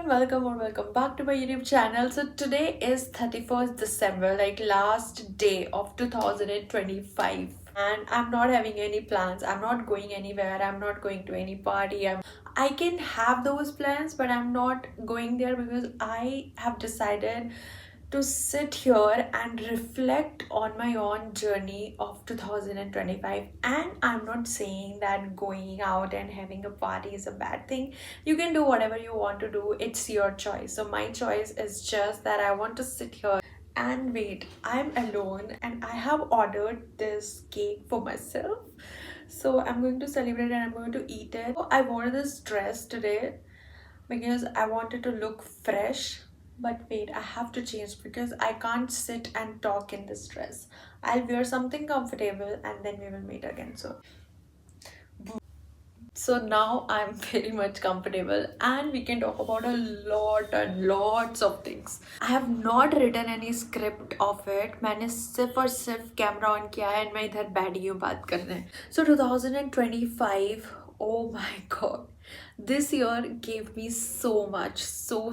welcome back to my YouTube channel. So today is 31st December, like last day of 2025, and I'm not having any plans. I'm not going anywhere. I'm not going to any party. I can have those plans, but I'm not going there because I have decided to sit here and reflect on my own journey of 2025. And I'm not saying that going out and having a party is a bad thing. You can do whatever you want to do, it's your choice. So my choice is just that I want to sit here and wait. I'm alone and I have ordered this cake for myself, so I'm going to celebrate and I'm going to eat it. I wore this dress today because I wanted to look fresh. But wait, I have to change because I can't sit and talk in this dress. I'll wear something comfortable and then we will meet again. So now I'm very much comfortable and we can talk about a lot and lots of things. I have not written any script of it. मैंने सिर्फ और सिर्फ camera on किया है and मैं इधर बैठी हूँ बात करने. So 2025, oh my god, this year gave me so much, so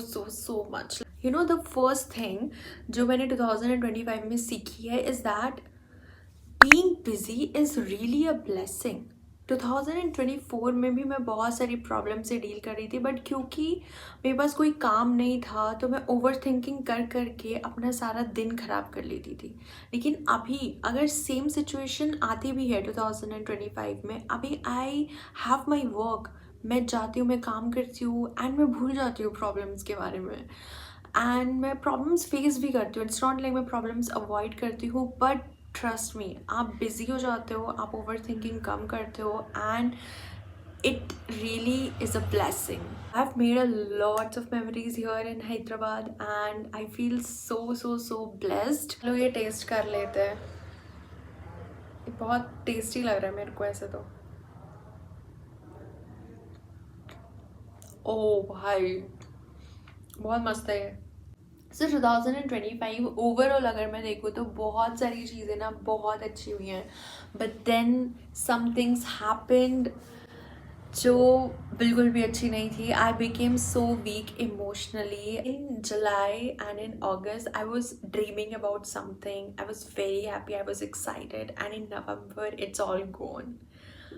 much. You know, the first thing जो मैंने 2025 में सीखी है is that being busy is really a blessing. 2024 में भी मैं बहुत सारी प्रॉब्लम से डील कर रही थी, बट क्योंकि मेरे पास कोई काम नहीं था तो मैं ओवर थिंकिंग कर करके अपना सारा दिन ख़राब कर लेती थी. लेकिन अभी अगर सेम सिचुएशन आती भी है 2025 में, अभी आई हैव माई वर्क, मैं जाती हूँ, मैं काम करती हूँ एंड मैं भूल जाती हूँ प्रॉब्लम्स के बारे में एंड मैं प्रॉब्लम्स फेस भी करती हूँ. इट्स नॉट लाइक मैं प्रॉब्लम्स अवॉइड करती हूँ, बट ट्रस्ट मी, आप बिजी हो जाते हो, आप ओवर थिंकिंग कम करते हो and it really is a blessing. I've made a lot of memories here in Hyderabad and I feel so blessed. चलो ये टेस्ट कर लेते हैं. ये बहुत टेस्टी लग रहा है मेरे को ऐसे तो. ओ भाई, बहुत मस्त है ये. सो 2025 ओवरऑल अगर मैं देखूँ तो बहुत सारी चीज़ें ना बहुत अच्छी हुई हैं, but then some things happened जो बिल्कुल भी अच्छी नहीं थी. I became so weak emotionally. In July and in August I was dreaming about something. I was very happy, I was excited, and in November it's all gone.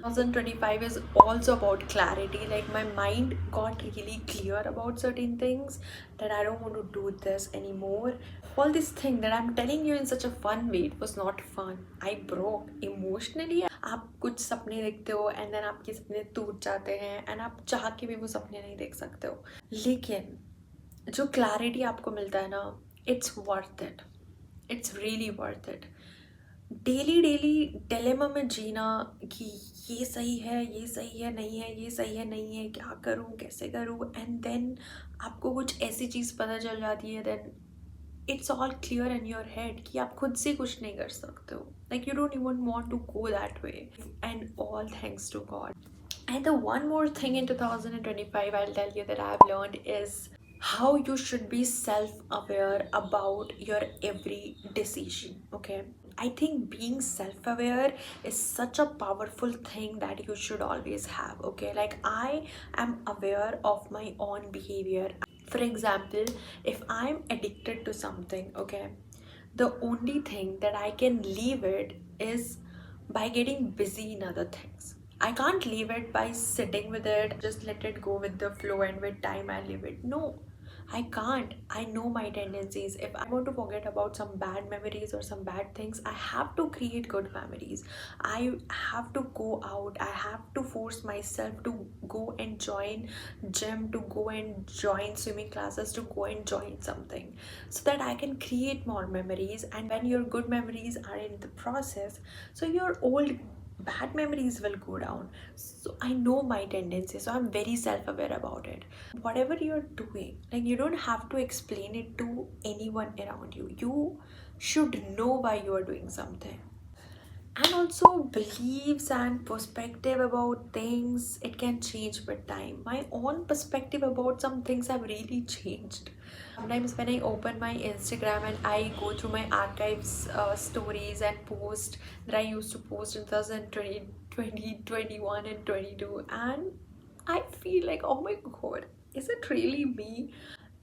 2025 is also about clarity. Like my mind got really clear about certain things, that I don't want to do this anymore. All this thing that I'm telling you in such a fun way, it was not fun. I broke emotionally. आप कुछ सपने देखते हो and then आपके सपने टूट जाते हैं एंड आप चाह के भी वो सपने नहीं देख सकते हो. लेकिन जो क्लैरिटी आपको मिलता है ना, it's worth it. It's really worth it. Daily dilemma में जीना कि ये सही है, ये सही है, नहीं है, ये सही है, नहीं है, क्या करूँ, कैसे करूँ, एंड देन आपको कुछ ऐसी चीज़ पता चल जाती है, then it's all clear in your head कि आप खुद से कुछ नहीं कर सकते हो. Like you don't even want to go that way, and all thanks to God. And the one more thing in 2025 I'll tell you that I've learned is how you should be self-aware about your every decision. Okay, I think being self-aware is such a powerful thing that you should always have. Okay, like I am aware of my own behavior. For example, if I'm addicted to something, okay, the only thing that I can leave it is by getting busy in other things. I can't leave it by sitting with it, just let it go with the flow, and with time I'll leave it. No, I can't. I know my tendencies. If I want to forget about some bad memories or some bad things, I have to create good memories. I have to go out. I have to force myself to go and join gym, to go and join swimming classes, to go and join something, so that I can create more memories. And when your good memories are in the process, so your old bad memories will go down. So I know my tendencies, so I'm very self-aware about it. Whatever you're doing, like, you don't have to explain it to anyone around you. You should know why you are doing something. And also, beliefs and perspective about things, it can change with time. My own perspective about some things have really changed. Sometimes when I open my Instagram and I go through my archives, stories and posts that I used to post in 2020, 2021 and 22, and I feel like, oh my god, is it really me?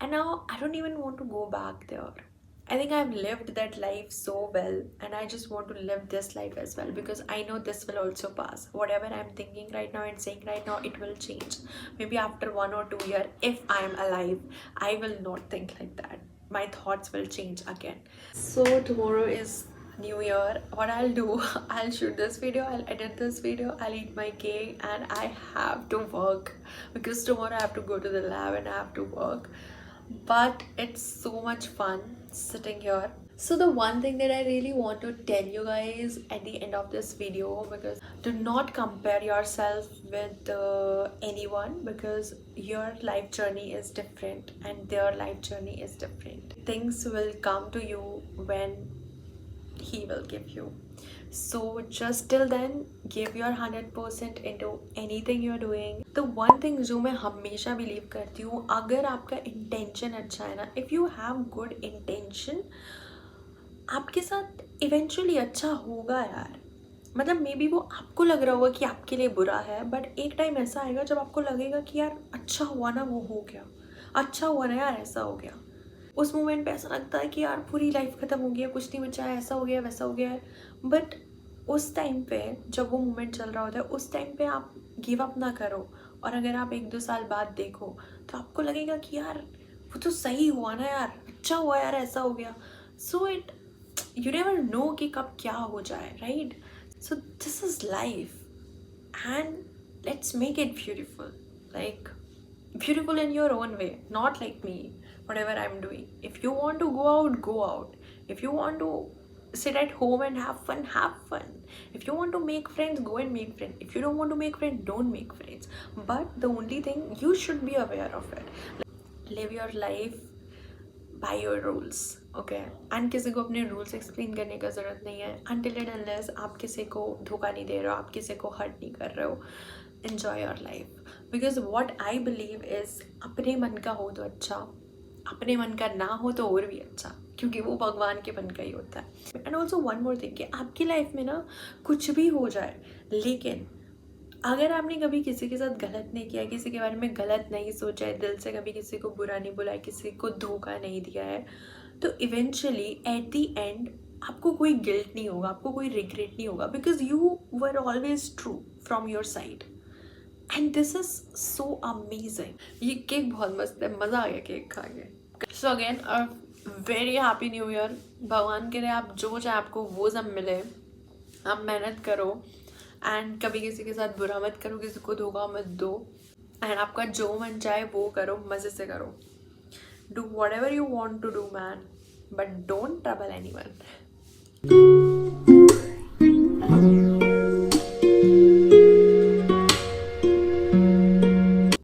And now I don't even want to go back there. I think I've lived that life so well, and I just want to live this life as well, because I know this will also pass. Whatever I'm thinking right now and saying right now, it will change. Maybe after 1 or 2 years, if I am alive, I will not think like that. My thoughts will change again. So tomorrow is New Year. What I'll do, I'll shoot this video, I'll edit this video, I'll eat my cake, and I have to work, because tomorrow I have to go to the lab and I have to work. But it's so much fun sitting here. So the one thing that I really want to tell you guys at the end of this video, because do not compare yourself with anyone, because your life journey is different and their life journey is different. Things will come to you when he will give you. So just till then, give your 100% into anything you're doing. The one thing जो मैं हमेशा believe करती हूँ, अगर आपका intention अच्छा है ना, if you have good intention, आपके साथ eventually अच्छा होगा यार. मतलब मे बी वो आपको लग रहा होगा कि आपके लिए बुरा है, बट एक टाइम ऐसा आएगा जब आपको लगेगा कि यार अच्छा हुआ ना वो हो गया, अच्छा हुआ ना यार ऐसा हो गया. उस मोमेंट पे ऐसा लगता है कि यार पूरी लाइफ ख़त्म हो गया, कुछ नहीं बचा है, ऐसा हो गया वैसा हो गया है. बट उस टाइम पे जब वो मोमेंट चल रहा होता है, उस टाइम पे आप गिव अप ना करो. और अगर आप 1-2 साल बाद देखो तो आपको लगेगा कि यार वो तो सही हुआ ना यार, अच्छा हुआ यार ऐसा हो गया. So it you never know कि कब क्या हो जाए, right? So this is life, and let's make it beautiful, like beautiful in your own way, not like me, whatever I'm doing. If you want to go out, go out. If you want to sit at home and have fun, have fun. If you want to make friends, go and make friends. If you don't want to make friends, don't make friends. But the only thing, you should be aware of it. Live your life by your rules, okay? And किसी को अपने rules explain करने का ज़रूरत नहीं है, until and unless आप किसी को धोखा नहीं दे रहे हो, आप किसी को hurt नहीं कर रहे हो. Enjoy your life, because what I believe is अपने मन का हो तो अच्छा, अपने मन का ना हो तो और भी अच्छा, क्योंकि वो भगवान के मन का ही होता है. And also one more thing, कि आपकी लाइफ में ना कुछ भी हो जाए, लेकिन अगर आपने कभी किसी के साथ गलत नहीं किया, किसी के बारे में गलत नहीं सोचा है, दिल से कभी किसी को बुरा नहीं बोला है, किसी को धोखा नहीं दिया है, तो इवेंचुअली एट द एंड आपको कोई गिल्ट नहीं होगा, आपको कोई रिग्रेट नहीं होगा, because you were always true from your side. And this is so amazing. ये केक बहुत मस्त है, मज़ा आ गया केक खा के. So again a very happy new year. भगवान करे आप जो चाहे आपको वो सब मिले, आप मेहनत करो, एंड कभी किसी के साथ बुरा मत करो, किसी को धोखा मत दो, एंड आपका जो मन चाहे वो करो, मज़े से करो. Do whatever you want to do man, but don't trouble anyone.